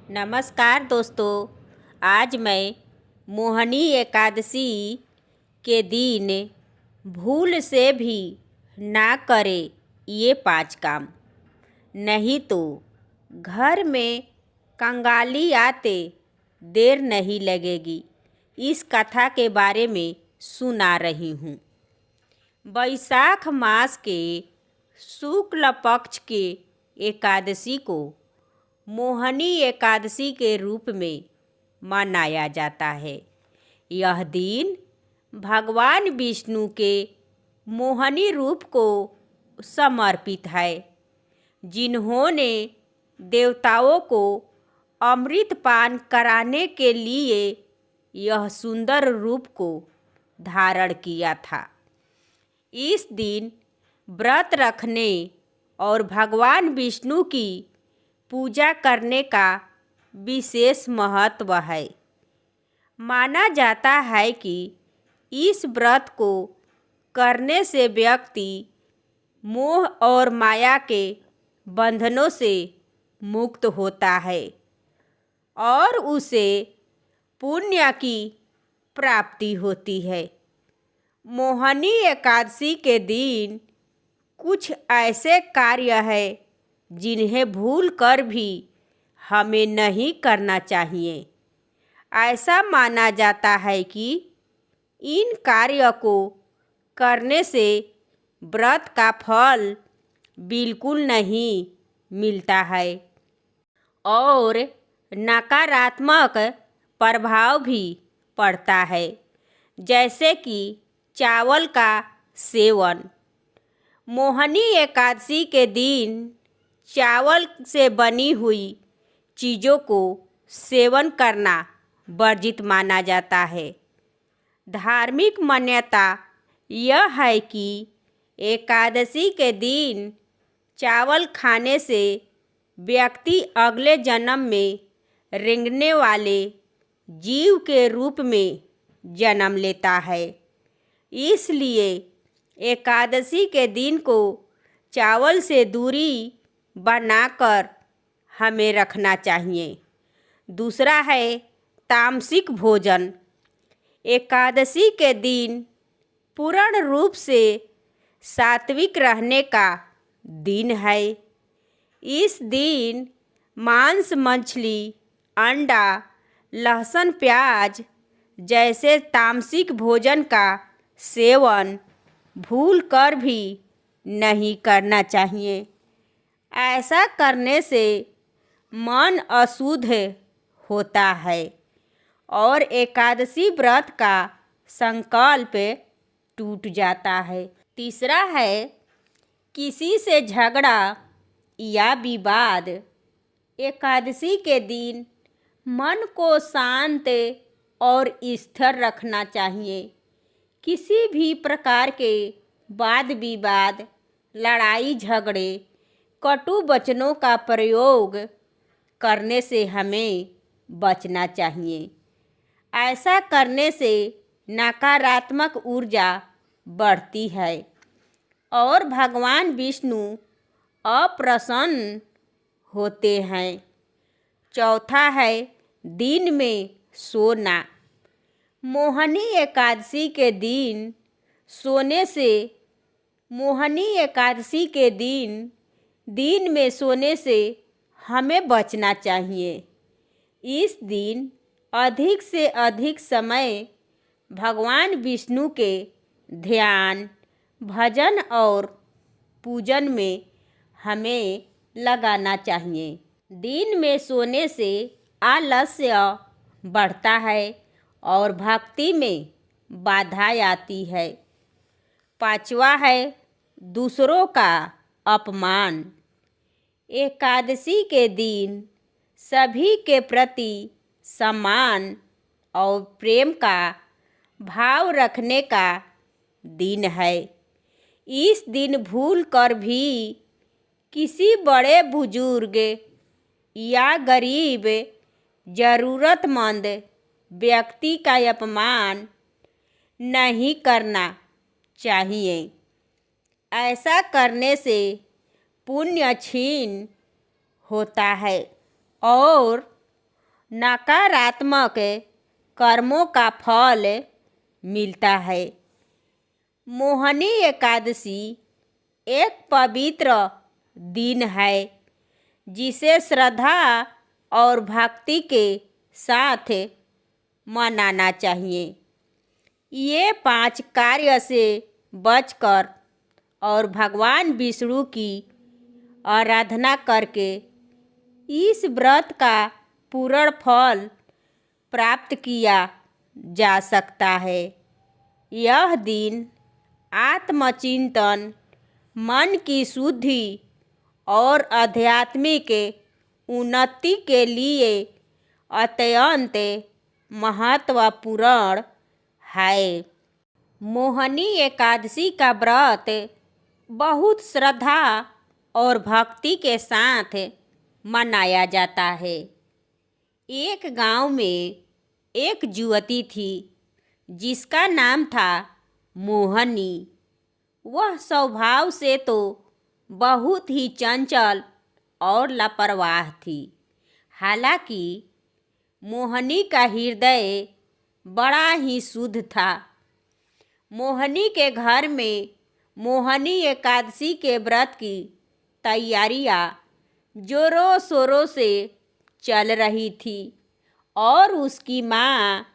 नमस्कार दोस्तों। आज मैं मोहनी एकादशी के दिन भूल से भी ना करें ये 5 काम, नहीं तो घर में कंगाली आते देर नहीं लगेगी। इस कथा के बारे में सुना रही हूँ। वैशाख मास के शुक्ल पक्ष के एकादशी को मोहनी एकादशी के रूप में मनाया जाता है। यह दिन भगवान विष्णु के मोहनी रूप को समर्पित है, जिन्होंने देवताओं को अमृत पान कराने के लिए यह सुंदर रूप को धारण किया था। इस दिन व्रत रखने और भगवान विष्णु की पूजा करने का विशेष महत्व है। माना जाता है कि इस व्रत को करने से व्यक्ति मोह और माया के बंधनों से मुक्त होता है और उसे पुण्य की प्राप्ति होती है। मोहनी एकादशी के दिन कुछ ऐसे कार्य हैं जिन्हें भूल कर भी हमें नहीं करना चाहिए। ऐसा माना जाता है कि इन कार्य को करने से व्रत का फल बिल्कुल नहीं मिलता है और नकारात्मक प्रभाव भी पड़ता है, जैसे कि चावल का सेवन। मोहनी एकादशी के दिन चावल से बनी हुई चीज़ों को सेवन करना वर्जित माना जाता है। धार्मिक मान्यता यह है कि एकादशी के दिन चावल खाने से व्यक्ति अगले जन्म में रेंगने वाले जीव के रूप में जन्म लेता है। इसलिए एकादशी के दिन को चावल से दूरी बनाकर हमें रखना चाहिए। दूसरा है तामसिक भोजन। एकादशी के दिन पूर्ण रूप से सात्विक रहने का दिन है। इस दिन मांस, मछली, अंडा, लहसुन, प्याज जैसे तामसिक भोजन का सेवन भूल कर भी नहीं करना चाहिए। ऐसा करने से मन अशुद्ध होता है और एकादशी व्रत का संकल्प टूट जाता है। तीसरा है किसी से झगड़ा या विवाद। एकादशी के दिन मन को शांत और स्थिर रखना चाहिए। किसी भी प्रकार के वाद विवाद, लड़ाई झगड़े, कटु वचनों का प्रयोग करने से हमें बचना चाहिए। ऐसा करने से नकारात्मक ऊर्जा बढ़ती है और भगवान विष्णु अप्रसन्न होते हैं। चौथा है दिन में सोना। मोहनी एकादशी के दिन दिन में सोने से हमें बचना चाहिए। इस दिन अधिक से अधिक समय भगवान विष्णु के ध्यान, भजन और पूजन में हमें लगाना चाहिए। दिन में सोने से आलस्य बढ़ता है और भक्ति में बाधा आती है। पांचवा है दूसरों का अपमान। एकादशी के दिन सभी के प्रति सम्मान और प्रेम का भाव रखने का दिन है। इस दिन भूल कर भी किसी बड़े बुजुर्ग या गरीब ज़रूरतमंद व्यक्ति का अपमान नहीं करना चाहिए। ऐसा करने से पुण्य क्षीण होता है और नकारात्मक कर्मों का फल मिलता है। मोहिनी एकादशी एक पवित्र दिन है जिसे श्रद्धा और भक्ति के साथ मनाना चाहिए। ये 5 कार्य से बचकर और भगवान विष्णु की आराधना करके इस व्रत का पूर्ण फल प्राप्त किया जा सकता है। यह दिन आत्मचिंतन, मन की शुद्धि और आध्यात्मिक उन्नति के लिए अत्यंत महत्वपूर्ण है। मोहिनी एकादशी का व्रत बहुत श्रद्धा और भक्ति के साथ मनाया जाता है। एक गांव में एक युवती थी जिसका नाम था मोहिनी। वह स्वभाव से तो बहुत ही चंचल और लापरवाह थी। हालांकि मोहिनी का हृदय बड़ा ही शुद्ध था। मोहिनी के घर में मोहिनी एकादशी के व्रत की तैयारियां जोरों शोरों से चल रही थी और उसकी माँ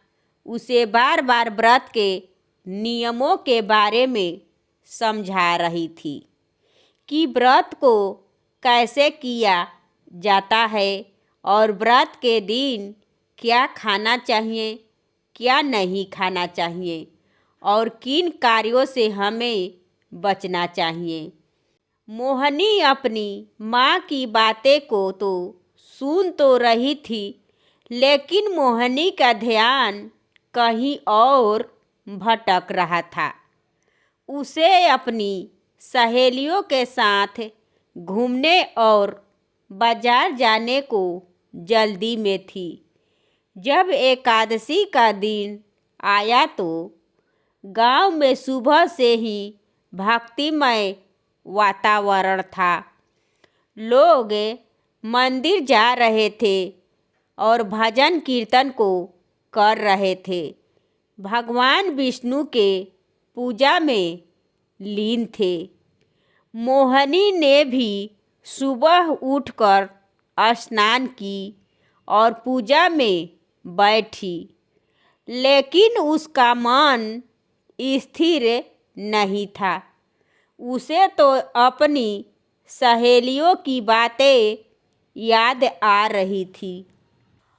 उसे बार बार व्रत के नियमों के बारे में समझा रही थी कि व्रत को कैसे किया जाता है और व्रत के दिन क्या खाना चाहिए, क्या नहीं खाना चाहिए और किन कार्यों से हमें बचना चाहिए। मोहिनी अपनी माँ की बातें को तो सुन तो रही थी, लेकिन मोहिनी का ध्यान कहीं और भटक रहा था। उसे अपनी सहेलियों के साथ घूमने और बाजार जाने को जल्दी में थी। जब एकादशी का दिन आया तो गांव में सुबह से ही भक्तिमय वातावरण था। लोग मंदिर जा रहे थे और भजन कीर्तन को कर रहे थे। भगवान विष्णु के पूजा में लीन थे। मोहिनी ने भी सुबह उठकर स्नान की और पूजा में बैठी, लेकिन उसका मन स्थिर नहीं था। उसे तो अपनी सहेलियों की बातें याद आ रही थी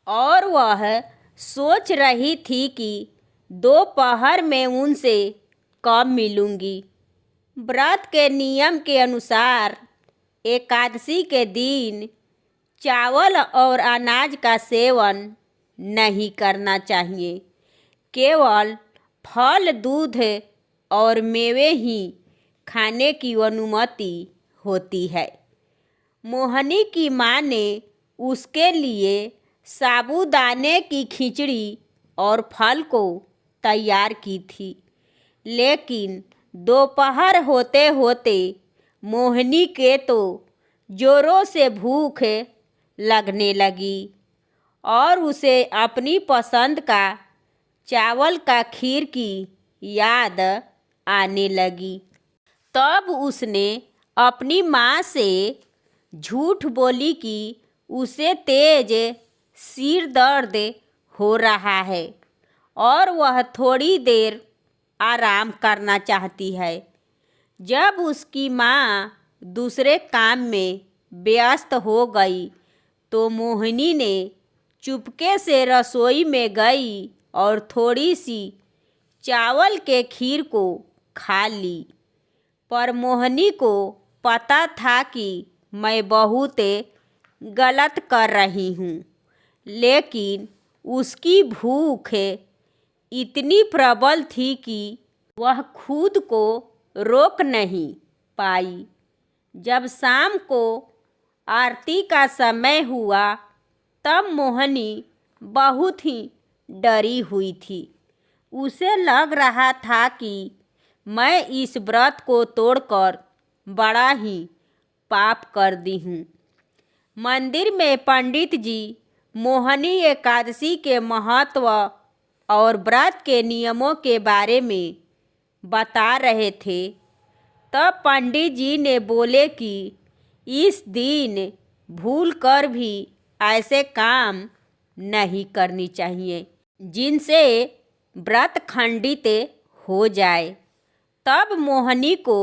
और वह सोच रही थी कि दोपहर में उनसे कब मिलूंगी। व्रत के नियम के अनुसार एकादशी के दिन चावल और अनाज का सेवन नहीं करना चाहिए। केवल फल, दूध और मेवे ही खाने की अनुमति होती है। मोहिनी की माँ ने उसके लिए साबूदाने की खिचड़ी और फल को तैयार की थी, लेकिन दोपहर होते होते मोहिनी के तो जोरों से भूख लगने लगी और उसे अपनी पसंद का चावल का खीर की याद आने लगी। तब उसने अपनी माँ से झूठ बोली कि उसे तेज सिर दर्द हो रहा है और वह थोड़ी देर आराम करना चाहती है। जब उसकी माँ दूसरे काम में व्यस्त हो गई तो मोहिनी ने चुपके से रसोई में गई और थोड़ी सी चावल के खीर को खा ली। पर मोहिनी को पता था कि मैं बहुत गलत कर रही हूँ, लेकिन उसकी भूख इतनी प्रबल थी कि वह खुद को रोक नहीं पाई। जब शाम को आरती का समय हुआ तब मोहिनी बहुत ही डरी हुई थी। उसे लग रहा था कि मैं इस व्रत को तोड़कर बड़ा ही पाप कर दी हूँ। मंदिर में पंडित जी मोहिनी एकादशी के महत्व और व्रत के नियमों के बारे में बता रहे थे, तब पंडित जी ने बोले कि इस दिन भूल कर भी ऐसे काम नहीं करनी चाहिए जिनसे व्रत खंडित हो जाए। तब मोहिनी को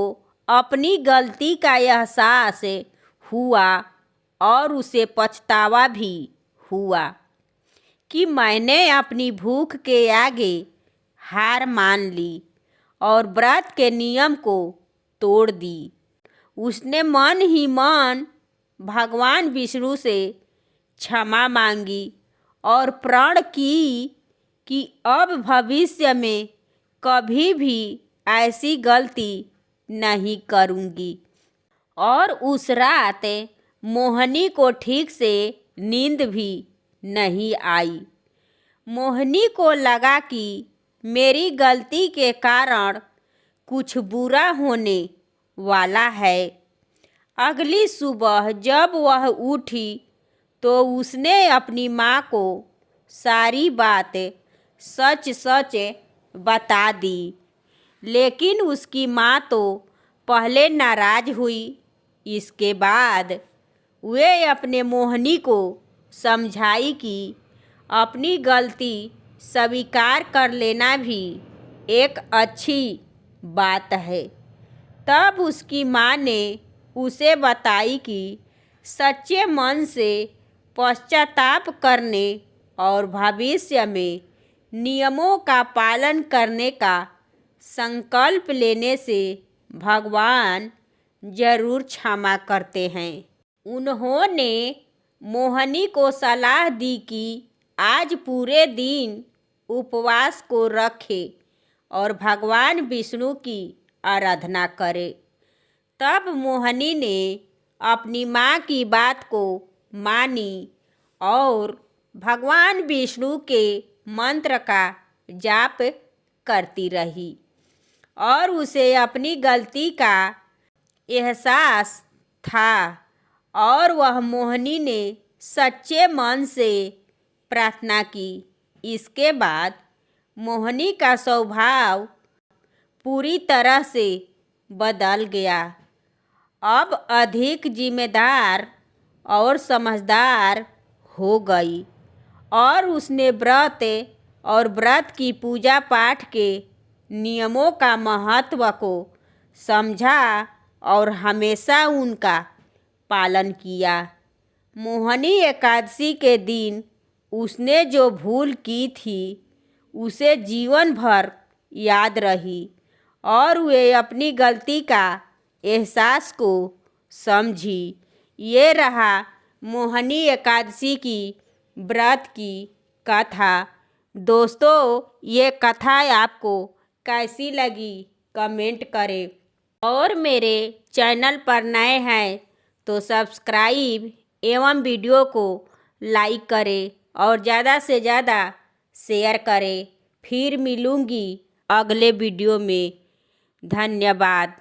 अपनी गलती का एहसास हुआ और उसे पछतावा भी हुआ कि मैंने अपनी भूख के आगे हार मान ली और व्रत के नियम को तोड़ दी। उसने मन ही मन भगवान विष्णु से क्षमा मांगी और प्रण की कि अब भविष्य में कभी भी ऐसी गलती नहीं करूँगी। और उस रात मोहिनी को ठीक से नींद भी नहीं आई। मोहिनी को लगा कि मेरी गलती के कारण कुछ बुरा होने वाला है। अगली सुबह जब वह उठी तो उसने अपनी माँ को सारी बात सच सच बता दी, लेकिन उसकी माँ तो पहले नाराज हुई। इसके बाद वे अपने मोहिनी को समझाई कि अपनी गलती स्वीकार कर लेना भी एक अच्छी बात है। तब उसकी माँ ने उसे बताई कि सच्चे मन से पश्चाताप करने और भविष्य में नियमों का पालन करने का संकल्प लेने से भगवान जरूर क्षमा करते हैं। उन्होंने मोहिनी को सलाह दी कि आज पूरे दिन उपवास को रखे और भगवान विष्णु की आराधना करे। तब मोहिनी ने अपनी माँ की बात को मानी और भगवान विष्णु के मंत्र का जाप करती रही और उसे अपनी गलती का एहसास था और वह मोहिनी ने सच्चे मन से प्रार्थना की। इसके बाद मोहिनी का स्वभाव पूरी तरह से बदल गया। अब अधिक जिम्मेदार और समझदार हो गई और उसने व्रत और व्रत की पूजा पाठ के नियमों का महत्व को समझा और हमेशा उनका पालन किया। मोहिनी एकादशी के दिन उसने जो भूल की थी उसे जीवन भर याद रही और वे अपनी गलती का एहसास को समझी। ये रहा मोहिनी एकादशी की व्रत की कथा। दोस्तों, ये कथा आपको कैसी लगी कमेंट करें और मेरे चैनल पर नए हैं तो सब्सक्राइब एवं वीडियो को लाइक करें और ज़्यादा से ज़्यादा शेयर करें। फिर मिलूँगी अगले वीडियो में। धन्यवाद।